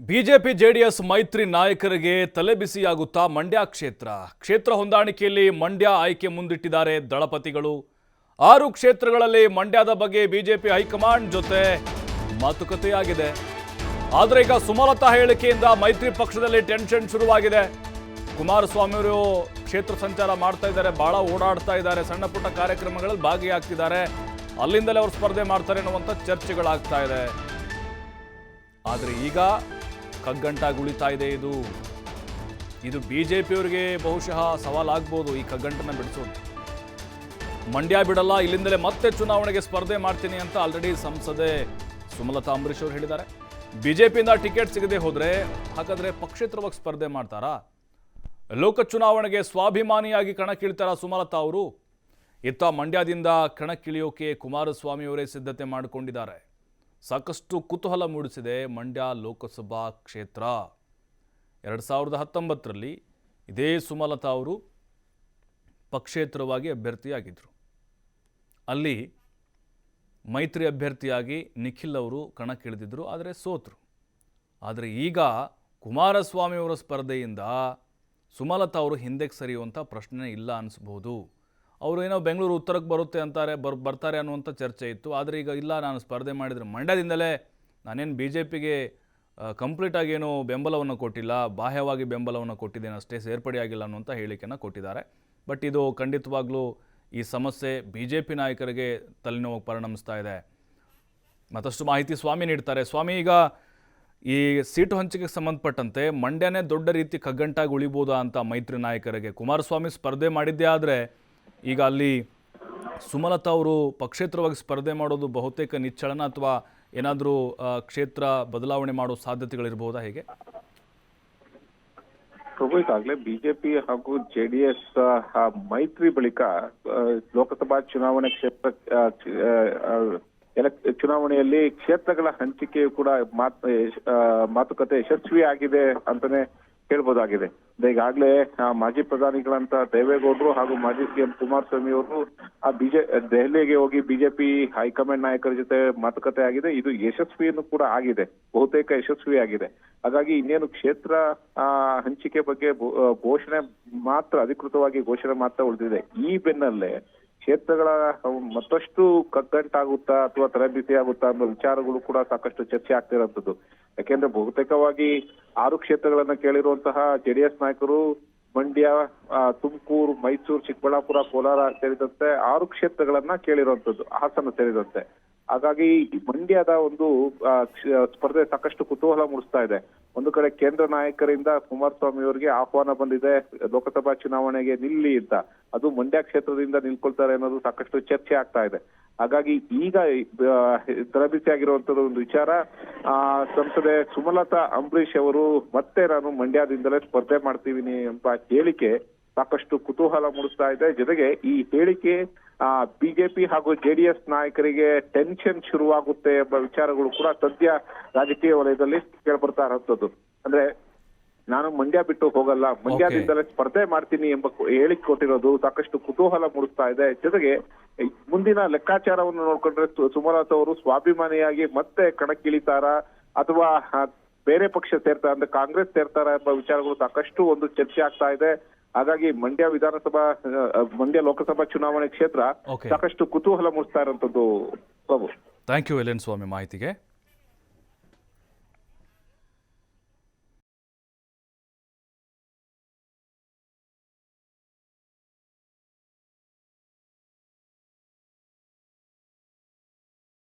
BJP JDS ಮೈತ್ರಿ ನಾಯಕರಿಗೆ ತಲೆಬಿಸಿಯಾಗುತ್ತಾ ಮಂಡ್ಯ ಕ್ಷೇತ್ರ ಹೊಂದಾಣಿಕೆಯಲ್ಲಿ ಮಂಡ್ಯ ಆಯ್ಕೆ ಮುಂದಿಟ್ಟಿದ್ದಾರೆ ದಳಪತಿಗಳು 6 ಕ್ಷೇತ್ರಗಳಲ್ಲಿ ಮಂಡ್ಯದ ಬಗ್ಗೆ ಬಿಜೆಪಿ ಹೈಕಮಾಂಡ್ ಜೊತೆ ಮಾತುಕತೆಯಾಗಿದೆ. ಆದರೆ ಈಗ ಸುಮಲತಾ ಹೇಳಿಕೆಯಿಂದ ಮೈತ್ರಿ ಪಕ್ಷದಲ್ಲಿ ಟೆನ್ಷನ್ ಶುರುವಾಗಿದೆ. ಕುಮಾರಸ್ವಾಮಿ ಅವರು ಕ್ಷೇತ್ರ ಸಂಚಾರ ಮಾಡ್ತಾ ಇದ್ದಾರೆ, ಬಹಳ ಓಡಾಡ್ತಾ ಇದ್ದಾರೆ, ಸಣ್ಣ ಪುಟ್ಟ ಕಾರ್ಯಕ್ರಮಗಳಲ್ಲಿ ಭಾಗಿಯಾಗ್ತಿದ್ದಾರೆ, ಅಲ್ಲಿಂದಲೇ ಅವರು ಸ್ಪರ್ಧೆ ಮಾಡ್ತಾರೆ ಅನ್ನುವಂಥ ಚರ್ಚೆಗಳಾಗ್ತಾ ಇದೆ. ಆದರೆ ಈಗ ಕಗ್ಗಂಟಾಗುಳಿತಾ ಇದೆ. ಇದು ಬಿಜೆಪಿಯವರಿಗೆ ಬಹುಶಃ ಸವಾಲಾಗ್ಬೋದು. ಈ ಕಗ್ಗಂಟನ್ನು ಬಿಡಿಸೋದು, ಮಂಡ್ಯ ಬಿಡಲ್ಲ, ಇಲ್ಲಿಂದಲೇ ಮತ್ತೆ ಚುನಾವಣೆಗೆ ಸ್ಪರ್ಧೆ ಮಾಡ್ತೀನಿ ಅಂತ ಆಲ್ರೆಡಿ ಸಂಸದೆ ಸುಮಲತಾ ಅಂಬರೀಶ್ ಅವರು ಹೇಳಿದ್ದಾರೆ. ಬಿಜೆಪಿಯಿಂದ ಟಿಕೆಟ್ ಸಿಗದೆ ಹೋದ್ರೆ ಹಾಗಾದ್ರೆ ಪಕ್ಷೇತರವಾಗಿ ಸ್ಪರ್ಧೆ ಮಾಡ್ತಾರಾ? ಲೋಕ ಚುನಾವಣೆಗೆ ಸ್ವಾಭಿಮಾನಿಯಾಗಿ ಕಣಕ್ಕಿಳಿತಾರಾ ಸುಮಲತಾ ಅವರು? ಇತ್ತ ಮಂಡ್ಯದಿಂದ ಕಣಕ್ಕಿಳಿಯೋಕೆ ಕುಮಾರಸ್ವಾಮಿ ಅವರೇ ಸಿದ್ಧತೆ ಮಾಡಿಕೊಂಡಿದ್ದಾರೆ. ಸಾಕಷ್ಟು ಕುತೂಹಲ ಮೂಡಿಸಿದೆ ಮಂಡ್ಯ ಲೋಕಸಭಾ ಕ್ಷೇತ್ರ. 2019ರಲ್ಲಿ ಇದೇ ಸುಮಲತಾ ಅವರು ಪಕ್ಷೇತರವಾಗಿ ಅಭ್ಯರ್ಥಿಯಾಗಿದ್ದರು. ಅಲ್ಲಿ ಮೈತ್ರಿ ಅಭ್ಯರ್ಥಿಯಾಗಿ ನಿಖಿಲ್ ಅವರು ಕಣಕ್ಕಿಳಿದಿದ್ದರು, ಆದರೆ ಸೋತರು. ಆದರೆ ಈಗ ಕುಮಾರಸ್ವಾಮಿ ಅವರ ಸ್ಪರ್ಧೆಯಿಂದ ಸುಮಲತಾ ಅವರು ಹಿಂದಕ್ಕೆ ಸರಿಯುವಂಥ ಪ್ರಶ್ನೆ ಇಲ್ಲ ಅನಿಸ್ಬೋದು. ಅವರು ಏನೋ ಬೆಂಗಳೂರು ಉತ್ತರಕ್ಕೆ ಬರುತ್ತೆ ಅಂತಾರೆ, ಬರ್ತಾರೆ ಅನ್ನುವಂಥ ಚರ್ಚೆ ಇತ್ತು. ಆದರೆ ಈಗ ಇಲ್ಲ, ನಾನು ಸ್ಪರ್ಧೆ ಮಾಡಿದರೆ ಮಂಡ್ಯದಿಂದಲೇ, ನಾನೇನು ಬಿ ಜೆ ಪಿಗೆ ಕಂಪ್ಲೀಟಾಗಿ ಏನೋ ಬೆಂಬಲವನ್ನು ಕೊಟ್ಟಿಲ್ಲ, ಬಾಹ್ಯವಾಗಿ ಬೆಂಬಲವನ್ನು ಕೊಟ್ಟಿದ್ದೇನೆ ಅಷ್ಟೇ, ಸೇರ್ಪಡೆಯಾಗಿಲ್ಲ ಅನ್ನುವಂಥ ಹೇಳಿಕೆಯನ್ನು ಕೊಟ್ಟಿದ್ದಾರೆ. ಬಟ್ ಇದು ಖಂಡಿತವಾಗ್ಲೂ ಈ ಸಮಸ್ಯೆ ಬಿ ಜೆ ಪಿ ನಾಯಕರಿಗೆ ತಲೆನೋವು ಪರಿಣಮಿಸ್ತಾ ಇದೆ. ಮತ್ತಷ್ಟು ಮಾಹಿತಿ ಸ್ವಾಮಿ ನೀಡ್ತಾರೆ. ಸ್ವಾಮಿ, ಈಗ ಈ ಸೀಟು ಹಂಚಿಕೆಗೆ ಸಂಬಂಧಪಟ್ಟಂತೆ ಮಂಡ್ಯನೇ ದೊಡ್ಡ ರೀತಿ ಕಗ್ಗಂಟಾಗಿ ಉಳಿಬೋದಾ ಅಂತ ಮೈತ್ರಿ ನಾಯಕರಿಗೆ? ಕುಮಾರಸ್ವಾಮಿ ಸ್ಪರ್ಧೆ ಮಾಡಿದ್ದೇ ಆದರೆ ಈಗ ಅಲ್ಲಿ ಸುಮಲತಾ ಅವರು ಪಕ್ಷೇತರವಾಗಿ ಸ್ಪರ್ಧೆ ಮಾಡೋದು ಬಹುತೇಕ ನಿಚ್ಚಳನ, ಅಥವಾ ಏನಾದರೂ ಕ್ಷೇತ್ರ ಬದಲಾವಣೆ ಮಾಡೋ ಸಾಧ್ಯತೆಗಳಿರ್ಬೋದಾ? ಹೇಗೆ ಪ್ರಭು, ಈಗಾಗಲೇ ಬಿಜೆಪಿ ಹಾಗೂ ಜೆಡಿಎಸ್ ಮೈತ್ರಿ ಬಳಿಕ ಲೋಕಸಭಾ ಚುನಾವಣೆ ಚುನಾವಣೆಯಲ್ಲಿ ಕ್ಷೇತ್ರಗಳ ಹಂಚಿಕೆಯು ಕೂಡ ಮಾತುಕತೆ ಯಶಸ್ವಿ ಆಗಿದೆ ಅಂತಾನೆ ಹೇಳ್ಬೋದಾಗಿದೆ. ಈಗಾಗಲೇ ಮಾಜಿ ಪ್ರಧಾನಿಗಳಂತ ದೇವೇಗೌಡರು ಹಾಗೂ ಮಾಜಿ ಸಿಎಂ ಕುಮಾರಸ್ವಾಮಿ ಅವರು ದೆಹಲಿಗೆ ಹೋಗಿ ಬಿಜೆಪಿ ಹೈಕಮಾಂಡ್ ನಾಯಕರ ಜೊತೆ ಮಾತುಕತೆ ಆಗಿದೆ. ಇದು ಯಶಸ್ವಿಯನ್ನು ಕೂಡ ಆಗಿದೆ, ಬಹುತೇಕ ಯಶಸ್ವಿ ಆಗಿದೆ. ಹಾಗಾಗಿ ಇನ್ನೇನು ಕ್ಷೇತ್ರ ಹಂಚಿಕೆ ಬಗ್ಗೆ ಘೋಷಣೆ ಮಾತ್ರ, ಅಧಿಕೃತವಾಗಿ ಘೋಷಣೆ ಮಾತ್ರ ಉಳಿದಿದೆ. ಈ ಬೆನ್ನಲ್ಲೇ ಕ್ಷೇತ್ರಗಳ ಮತ್ತಷ್ಟು ಕಗ್ಗಂಟಾಗುತ್ತಾ ಅಥವಾ ತರಬೇತಿ ಆಗುತ್ತಾ ಅನ್ನೋ ವಿಚಾರಗಳು ಕೂಡ ಸಾಕಷ್ಟು ಚರ್ಚೆ ಆಗ್ತಿರೋಂಥದ್ದು. ಯಾಕೆಂದ್ರೆ ಬಹುತೇಕವಾಗಿ 6 ಕ್ಷೇತ್ರಗಳನ್ನ ಕೇಳಿರುವಂತಹ ಜೆಡಿಎಸ್ ನಾಯಕರು ಮಂಡ್ಯ, ತುಮಕೂರು, ಮೈಸೂರು, ಚಿಕ್ಕಬಳ್ಳಾಪುರ, ಕೋಲಾರ ಸೇರಿದಂತೆ 6 ಕ್ಷೇತ್ರಗಳನ್ನ ಕೇಳಿರುವಂತದ್ದು, ಹಾಸನ ಸೇರಿದಂತೆ. ಹಾಗಾಗಿ ಮಂಡ್ಯದ ಒಂದು ಸ್ಪರ್ಧೆ ಸಾಕಷ್ಟು ಕುತೂಹಲ ಮೂಡಿಸ್ತಾ ಇದೆ. ಒಂದು ಕಡೆ ಕೇಂದ್ರ ನಾಯಕರಿಂದ ಕುಮಾರಸ್ವಾಮಿ ಅವರಿಗೆ ಆಹ್ವಾನ ಬಂದಿದೆ, ಲೋಕಸಭಾ ಚುನಾವಣೆಗೆ ನಿಲ್ಲಿ ಅಂತ. ಅದು ಮಂಡ್ಯ ಕ್ಷೇತ್ರದಿಂದ ನಿಲ್ಕೊಳ್ತಾರೆ ಅನ್ನೋದು ಸಾಕಷ್ಟು ಚರ್ಚೆ ಆಗ್ತಾ ಇದೆ. ಹಾಗಾಗಿ ಈಗ ತರಬೇತಿ ಆಗಿರುವಂತದ್ದು ಒಂದು ವಿಚಾರ. ಸಂಸದೆ ಸುಮಲತಾ ಅಂಬರೀಶ್ ಅವರು ಮತ್ತೆ ನಾನು ಮಂಡ್ಯದಿಂದಲೇ ಸ್ಪರ್ಧೆ ಮಾಡ್ತೀವಿನಿ ಎಂಬ ಹೇಳಿಕೆ ಸಾಕಷ್ಟು ಕುತೂಹಲ ಮೂಡಿಸ್ತಾ ಇದೆ. ಜೊತೆಗೆ ಈ ಹೇಳಿಕೆ ಬಿಜೆಪಿ ಹಾಗೂ ಜೆಡಿಎಸ್ ನಾಯಕರಿಗೆ ಟೆನ್ಷನ್ ಶುರುವಾಗುತ್ತೆ ಎಂಬ ವಿಚಾರಗಳು ಕೂಡ ಸದ್ಯ ರಾಜಕೀಯ ವಲಯದಲ್ಲಿ ಕೇಳ್ಬರ್ತಾ ಇರುವಂತದ್ದು. ಅಂದ್ರೆ ನಾನು ಮಂಡ್ಯ ಬಿಟ್ಟು ಹೋಗಲ್ಲ, ಮಂಡ್ಯದಿಂದಲೇ ಸ್ಪರ್ಧೆ ಮಾಡ್ತೀನಿ ಎಂಬ ಹೇಳಿಕೆ ಕೊಟ್ಟಿರೋದು ಸಾಕಷ್ಟು ಕುತೂಹಲ ಮೂಡಿಸ್ತಾ ಇದೆ. ಜೊತೆಗೆ ಮುಂದಿನ ಲೆಕ್ಕಾಚಾರವನ್ನು ನೋಡ್ಕೊಂಡ್ರೆ ಸುಮಲತಾ ಅವರು ಸ್ವಾಭಿಮಾನಿಯಾಗಿ ಮತ್ತೆ ಕಣಕ್ಕಿಳಿತಾರಾ ಅಥವಾ ಬೇರೆ ಪಕ್ಷ ಸೇರ್ತಾರ, ಅಂದ್ರೆ ಕಾಂಗ್ರೆಸ್ ಸೇರ್ತಾರ ಎಂಬ ವಿಚಾರಗಳು ಸಾಕಷ್ಟು ಒಂದು ಚರ್ಚೆ ಆಗ್ತಾ ಇದೆ. ಹಾಗಾಗಿ ಮಂಡ್ಯ ಲೋಕಸಭಾ ಚುನಾವಣೆ ಕ್ಷೇತ್ರ ಸಾಕಷ್ಟು ಕುತೂಹಲ ಮೂಡಿಸ್ತಾ ಇರುವಂತದ್ದು. Babu, thank you L N Swamy ಮಾಹಿತಿಗೆ.